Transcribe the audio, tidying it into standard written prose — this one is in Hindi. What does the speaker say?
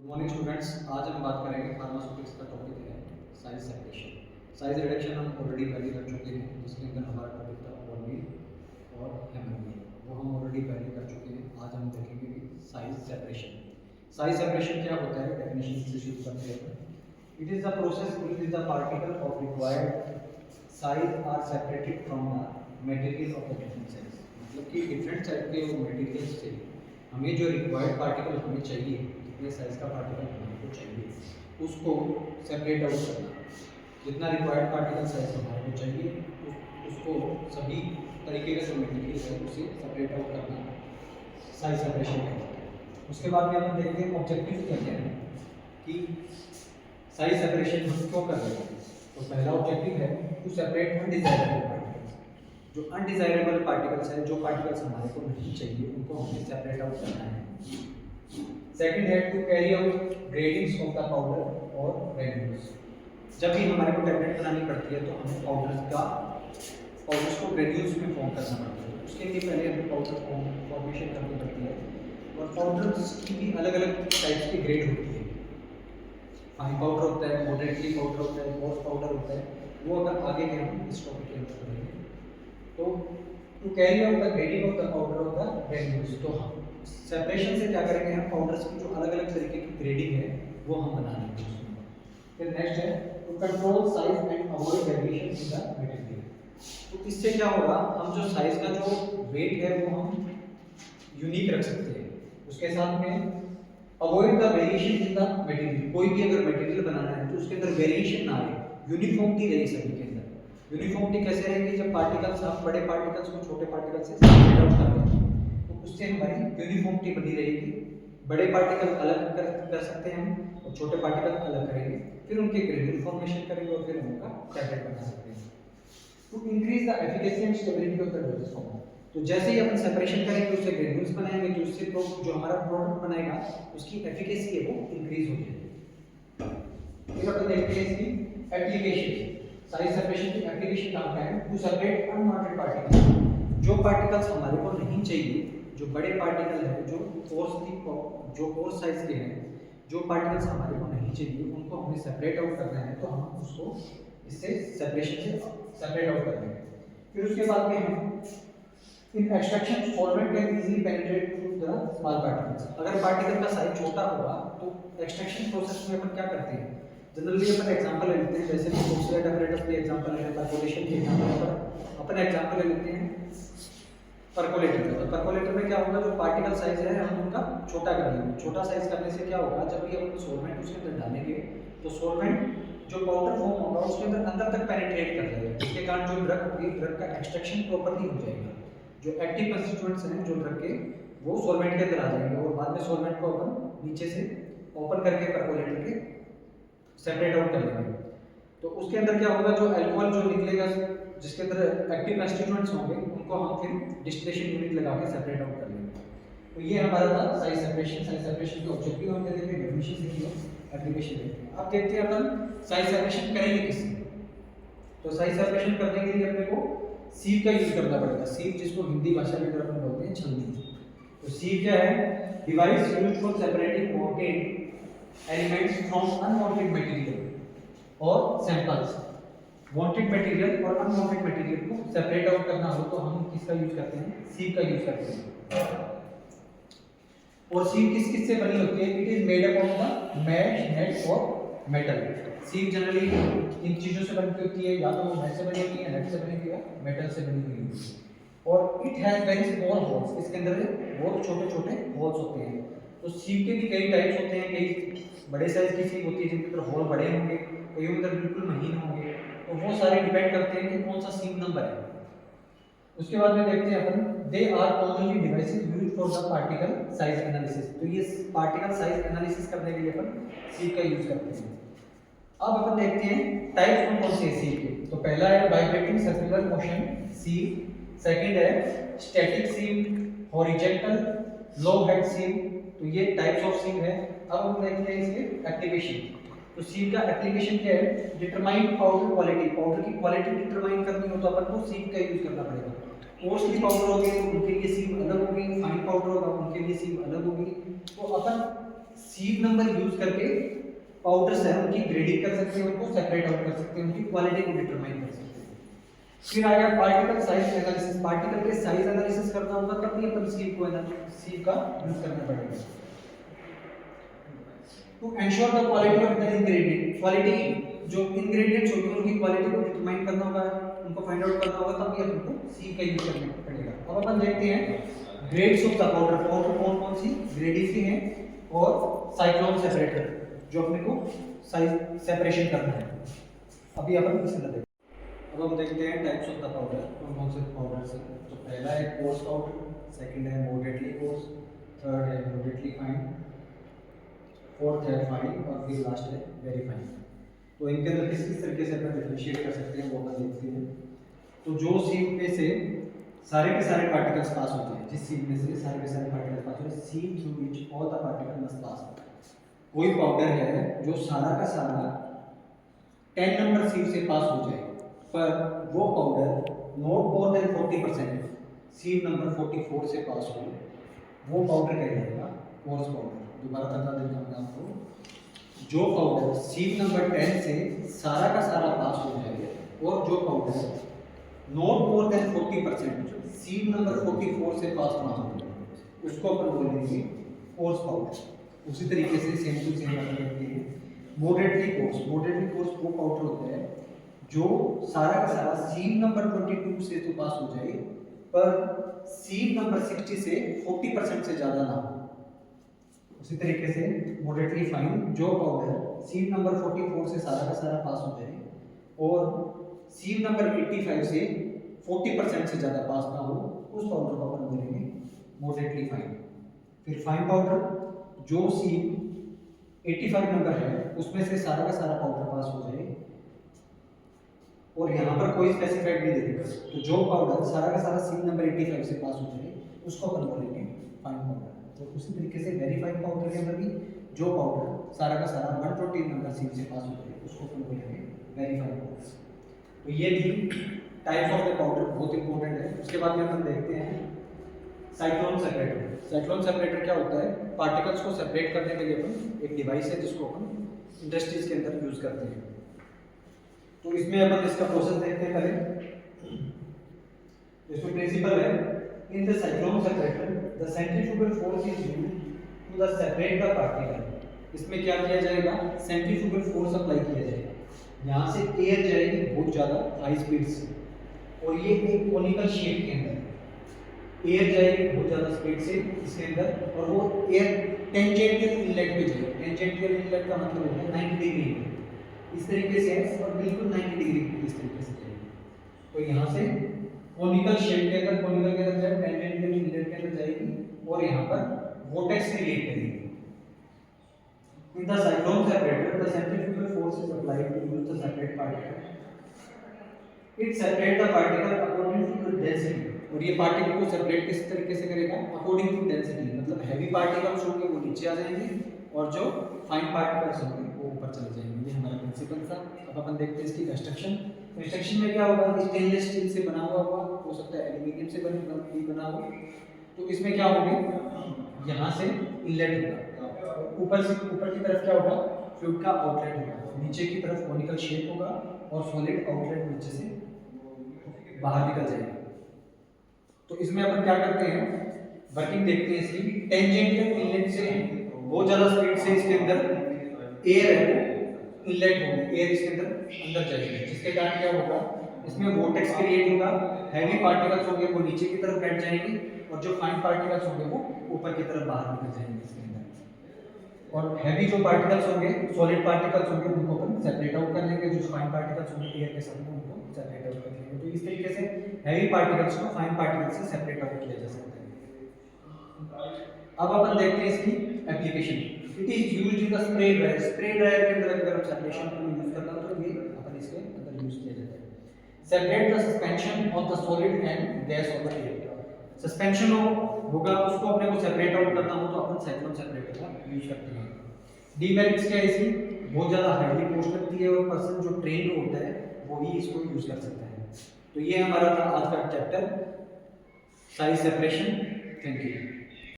Good morning students. आज हम बात करेंगे फार्मास्यूटिक्स का टॉपिक है साइज सेपरेशन। साइज रिडक्शन हम ऑलरेडी पहले कर चुके हैं, जिसके अंदर हमारा टॉपिक था वॉर्मिल और हेमरमिल, वो हम ऑलरेडी पहले कर चुके हैं। आज हम देखेंगे कि साइज सेपरेशन। साइज सेपरेशन क्या होता है, डेफिनेशन से शुरू करते हैं। It is the process in which the particle of required size are separated from the material of the different size. मतलब कि डिफरेंट टाइप के मटेरियल से हमें जो रिक्वायर्ड पार्टिकल हमें चाहिए, जितने साइज का पार्टिकल हमको चाहिए, उसको सेपरेट आउट करना। जितना रिक्वायर्ड पार्टिकल साइज हमारे को चाहिए उसको सभी तरीके का जो मटेरियल है उसे सेपरेट आउट करना साइज सेपरेशन कहते हैं। उसके बाद में हम देखते हैं ऑब्जेक्टिव क्या क्या है कि साइज सेपरेशन हम क्यों कर रहे हैं। तो पहला ऑब्जेक्टिव है टू सेपरेट अनडिजायरेबल पार्टिकल्स। जो अनडिजायरेबल पार्टिकल्स हैं, जो पार्टिकल्स हमारे को नहीं चाहिए, उनको हमें सेपरेट आउट करना है। सेकंड है to carry out gradings of the powder और ग्रेन्यूल्स। जब भी हमारे को टैबलेट बनानी पड़ती है तो हमें पाउडर्स को ग्रेन्यूल्स में फॉर्म करना पड़ता है। उसके लिए पहले हमें पाउडर फॉर्मेशन करनी पड़ती है, और पाउडर्स की भी अलग अलग टाइप्स की ग्रेड होती है। फाइन पाउडर होता है, मॉडरेटली पाउडर होता है, कोर्स पाउडर होता है। वो अगर आगे के हम इस टॉपिक के अंदर पढ़ेंगे। तो to carry out the grading of the powder of the granules, तो हम सेपरेशन से क्या करेंगे, हम पाउडर्स की जो अलग अलग तरीके की ग्रेडिंग है वो हम बना लेंगे। फिर नेक्स्ट है to control size and avoid variation in the material. तो इससे क्या होगा, हम जो साइज का जो वेट है वो हम यूनिक रख सकते हैं। उसके साथ में avoid the variation in the material. कोई भी अगर मटेरियल बनाना है तो उसके अंदर वेरिएशन ना आए, यूनिफॉर्मिटी रहे सभी के अंदर। यूनिफॉर्मिटी कैसे रहेगी, जब पार्टिकल्स हम बड़े पार्टिकल्स को छोटे पार्टिकल से सेपरेट आउट कर दें तो उससे हमारी यूनिफॉर्मिटी बनी रहेगी। बड़े पार्टिकल अलग कर सकते हैं हम, और छोटे पार्टिकल अलग करेंगे, फिर उनके ग्रेन्यूल फॉर्मेशन करेंगे और फिर उनका टैबलेट बना सकते हैं। To increase the efficacy and stability of the dosage form. तो जैसे ही अपन सेपरेशन करेंगे उससे ग्रेन्यूल्स बनाएंगे, तो उससे जो हमारा प्रोडक्ट बनेगा उसकी एफिकेसी है वो इंक्रीज हो जाएगी। फिर अपन देखते हैं इसकी एप्लीकेशन। साइज सेपरेशन की एप्लीकेशन कहाँ पे है, टू सेपरेट अनवांटेड पार्टिकल्स। जो पार्टिकल्स हमारे को नहीं चाहिए, जो बड़े पार्टिकल है, जो कोर्स साइज के हैं, जो पार्टिकल्स हमारे को नहीं चाहिए, उनको हमें सेपरेट आउट करना है, तो हम उसको इससे सेपरेशन से सेपरेट आउट कर देंगे। फिर उसके बाद में हम in extraction solvent can easily penetrate through the small particles. अगर पार्टिकल का साइज छोटा होगा तो एक्सट्रैक्शन प्रोसेस में अपन क्या करते हैं, जनरली अपन एग्जांपल ले लेते हैं, जैसे कि बॉक्सलाइट apparatus के एग्जांपल है, परकोलेशन के एग्जांपल पर अपन एग्जांपल ले लेते हैं परकोलेटर का। तो परकोलेटर में क्या होगा, जो पार्टिकल साइज है हम उनका छोटा कर देंगे। छोटा साइज करने से क्या होगा, जब भी अपन सॉल्वेंट उसके अंदर डालेंगे तो सॉल्वेंट जो पाउडर फॉर्म होगा उसके अंदर तक पेनिट्रेट कर जाएगा, जिसके कारण जो ड्रग होगी, ड्रग का एक्सट्रैक्शन प्रॉपर्ली हो जाएगा। जो एक्टिव कंस्टिट्यूएंट्स हैं जो ड्रग के, वो सॉल्वेंट के अंदर आ जाएंगे, और बाद में सॉल्वेंट को अपन नीचे से ओपन करके परकोलेटर के सेपरेट आउट कर लेंगे। तो उसके अंदर क्या होगा, जो अल्कोहल जो निकलेगा जिसके अंदर एक्टिव कंस्टिट्यूएंट्स होंगे, उनको हम फिर डिस्टिलेशन यूनिट लगा के सेपरेट आउट कर लेंगे। तो ये हमारा था साइज सेपरेशन। साइज सेपरेशन के ऑब्जेक्टिव हम देखेंगे, डेफिनेशन सीखिए, एप्लीकेशन देखते हैं। अब देखते हैं अपन साइज सेपरेशन करेंगे किससे। तो साइज सेपरेशन करने के लिए अपने को सीव का यूज करना पड़ेगा। सीव जिसको हिंदी भाषा में अपन बोलते हैं छलनी। तो सीव क्या है, device used for separating wanted elements from unwanted material और सैंपल्स। वांटेड मटेरियल और अनवांटेड मटेरियल को सेपरेट आउट करना हो तो हम किसका यूज करते हैं, सीव का यूज करते हैं। और सीव किस से बनी होती है, it is made up of the mash, net और मेटल। सीव जनरली इन चीजों से बनी होती है, या तो मैश से बनी होती है, नेट से बनी होती है, मेटल से बनी हुई होती है। और it has very small holes, इसके अंदर बहुत छोटे छोटे होल्स होते हैं। तो सीव के भी कई टाइप्स होते हैं, कई बड़े साइज की सीव होती है जिनके अंदर होल बड़े होंगे, कई के अंदर बिल्कुल महीन होंगे। तो वो सारे डिपेंड करते हैं कि कौन सा सीव नंबर है। उसके बाद में देखते हैं अपन, they are commonly devices used for the particle size analysis. तो ये पार्टिकल साइज एनालिसिस करने के लिए अपन सीव का यूज करते हैं। अब अपन देखते हैं टाइप्स कौन से सीव के। तो पहला है वाइब्रेटिंग सर्कुलर मोशन सीव, सेकंड है स्टैटिक सीव, हॉरिजॉन्टल लो हेड सीव। तो ये टाइप्स ऑफ सीव है। अब हम देखते हैं इसके एप्लीकेशन। तो सीव का एप्लीकेशन क्या है, डिटरमाइन पाउडर क्वालिटी। पाउडर की क्वालिटी डिटरमाइन करनी हो तो अपन को सीव का यूज करना पड़ेगा। कोर्सली पाउडर होगी तो उनके लिए सीव अलग होगी, फाइन पाउडर होगा उनके लिए सीव अलग होगी। तो अपन सीव नंबर यूज करके पाउडर्स है उनकी ग्रेडिंग कर सकते हैं, उनको सेपरेट आउट कर सकते हैं, उनकी क्वालिटी को डिटरमाइन कर सकते हैं। फिर आ गया पार्टिकल साइज एनालिसिस। पार्टिकल के साइज एनालिसिस करना होगा तब भी अपन सीव का यूज करना पड़ेगा। To ensure the quality of the ingredient, quality जो इंग्रेडिएंट्स होते हैं उनकी क्वालिटी को डिटरमाइन करना होगा, उनको फाइंड आउट करना होगा, तब भी अपन को सीव का यूज करना पड़ेगा। अब अपन देखते हैं grades of the powder, powder कौन कौन सी ग्रेड्स की हैं, और साइक्लोन सेपरेटर जो अपने को साइज सेपरेशन करना है। अभी अपन इसे देखते हैं। अब हम देखते हैं टाइप्स ऑफ द पाउडर, कौन कौन से पाउडर्स हैं। तो पहला है कोर्स पाउडर, सेकंड है मॉडरेटली कोर्स, थर्ड है मॉडरेटली फाइन, फोर्थ है फाइन, और फिर लास्ट है वेरी फाइन। तो इनके अंदर किस किस तरीके से अपन डिफरेंशिएट कर सकते हैं वो अपन देखते हैं। तो जो सीव में से सारे के सारे पार्टिकल्स पास होते हैं, जिस सीव में से सारे के सारे पार्टिकल्स पास होते हैं, sieve through which all the particle must pass. कोई पाउडर है जो सारा का सारा 10 नंबर सीव से पास हो जाए, पर वो powder not more than 40% sieve number 44 से पास हो, वो पाउडर कहलाएगा कोर्स पाउडर। दोबारा बता देता हूँ आपको, जो पाउडर सीव नंबर 10 से सारा का सारा पास हो जाए, और जो powder not more than 40% sieve number 44 से पास ना हो, उसको अपन बोलेंगे कोर्स पाउडर। उसी तरीके से सेम टू सेम अपन देखते हैं मॉडरेटली कोर्स। मॉडरेटली कोर्स वो पाउडर होता है जो सारा का सारा सीव नंबर 22 से तो पास हो जाए, पर सीव नंबर 60 से 40% से ज़्यादा ना हो। उसी तरीके से मॉडरेटली फाइन, जो पाउडर सीव नंबर 44 से सारा का सारा पास हो जाए, और सीव नंबर 85 से 40% से ज़्यादा पास ना हो, उस पाउडर को अपन बोलेंगे मॉडरेटली फाइन। फिर फाइन पाउडर, जो सीव 85 नंबर है उसमें से सारा का सारा पाउडर पास हो जाए, और यहाँ पर कोई स्पेसिफाइड नहीं देगा, तो जो पाउडर सारा का सारा सीव नंबर 85 से पास हो जाए उसको अपन बोलेंगे फाइन पाउडर। तो उसी तरीके से वेरी फाइन पाउडर के अंदर भी जो पाउडर सारा का सारा 120 नंबर सीव से पास हो जाए उसको अपन बोलेंगे वेरी फाइन पाउडर। तो ये थी टाइप्स ऑफ द पाउडर, बहुत इंपॉर्टेंट है। उसके बाद में हम देखते हैं साइक्लोन सेपरेटर। साइक्लोन सेपरेटर क्या होता है, पार्टिकल्स को सेपरेट करने के लिए अपन एक डिवाइस है जिसको अपन इंडस्ट्रीज के अंदर यूज करते हैं। तो इसमें अपन इसका प्रोसेस देखते हैं पहले। इसमें प्रिंसिपल है, in the cyclone separator the centrifugal force is used to the separate the particle. इसमें क्या किया जाएगा, सेंट्रीफ्यूगल फोर्स अप्लाई किया जाएगा। यहाँ से एयर जाएगी बहुत ज़्यादा हाई स्पीड से, और ये एक कोनिकल शेप के अंदर एयर जाएगी बहुत ज़्यादा स्पीड से इसके अंदर, और वो एयर टेंजेंटियल इनलेट पे जाएगी। टेंजेंटियल इनलेट का मतलब होता है 90 डिग्री इस तरीके से है, और बिल्कुल 90 डिग्री इस तरीके से जाएगी। तो यहाँ से कोनिकल शेप के अंदर, कोनिकल के अंदर जाएगी, टेंजेंटियल इनलेट के अंदर जाएगी, और यहाँ पर वोर्टेक्स क्रिएट करेगी। In the cyclone separator, the centrifugal force is applied to use the separate particle. It separates the particle according to the density. और ये पार्टिकल को सेपरेट किस तरीके से करेगा, अकॉर्डिंग टू डेंसिटी। मतलब हैवी पार्टिकल्स होंगे वो नीचे आ जाएंगे, और जो फाइन पार्टिकल्स होंगे वो ऊपर चले जाएंगे। ये हमारा प्रिंसिपल था। अब अपन देखते हैं इसकी कंस्ट्रक्शन। कंस्ट्रक्शन में क्या होगा, स्टेनलेस स्टील से बना हुआ होगा, हो सकता है एल्यूमिनियम से बना हो। तो इसमें क्या होगा, यहाँ से इनलेट होगा, ऊपर की तरफ क्या होगा, फ्लूइड का आउटलेट होगा, नीचे की तरफ कोनिकल शेप होगा, और सॉलिड आउटलेट नीचे से बाहर निकल जाएगा। तो इसमें अपन क्या करते हैं, वर्किंग देखते हैं इसकी। टेंजेंटियल इनलेट से बहुत ज़्यादा स्पीड से इसके अंदर एयर है वो इनलेट होगी, एयर इसके अंदर जाएगी, जिसके कारण क्या होगा, इसमें वोर्टेक्स क्रिएट होगा। हैवी पार्टिकल्स होंगे वो नीचे की तरफ बैठ जाएंगे, और जो फाइन पार्टिकल्स होंगे वो ऊपर की तरफ बाहर निकल जाएंगे इसके अंदर। और हैवी जो पार्टिकल्स होंगे, सॉलिड पार्टिकल्स होंगे, उनको अपन सेपरेट आउट कर लेंगे। जो फाइन पार्टिकल्स होंगे एयर के साथ उनको सेपरेट आउट कर लेंगे। तो इस तरीके से हैवी पार्टिकल्स को फाइन पार्टिकल्स से सेपरेट आउट किया जा सकता है। अब अपन देखते हैं इसकी application. It is used in the spray dryer. Spray dryer के अंदर अगर सेपरेशन को यूज करना हो तो ये अपन इसके अंदर यूज किया जाता है। Separate the suspension of the solid and gas off the air. Suspension होगा उसको अपने को सेपरेट आउट करना हो तो अपन साइक्लोन सेपरेटर का यूज करते हैं। डीमेरिट्स क्या है इसकी, बहुत ज़्यादा हाईली कॉस्ट लगती है, और पर्सन जो ट्रेंड होता है वो ही इसको यूज कर सकता है। तो ये हमारा था आज का chapter size separation. Thank you.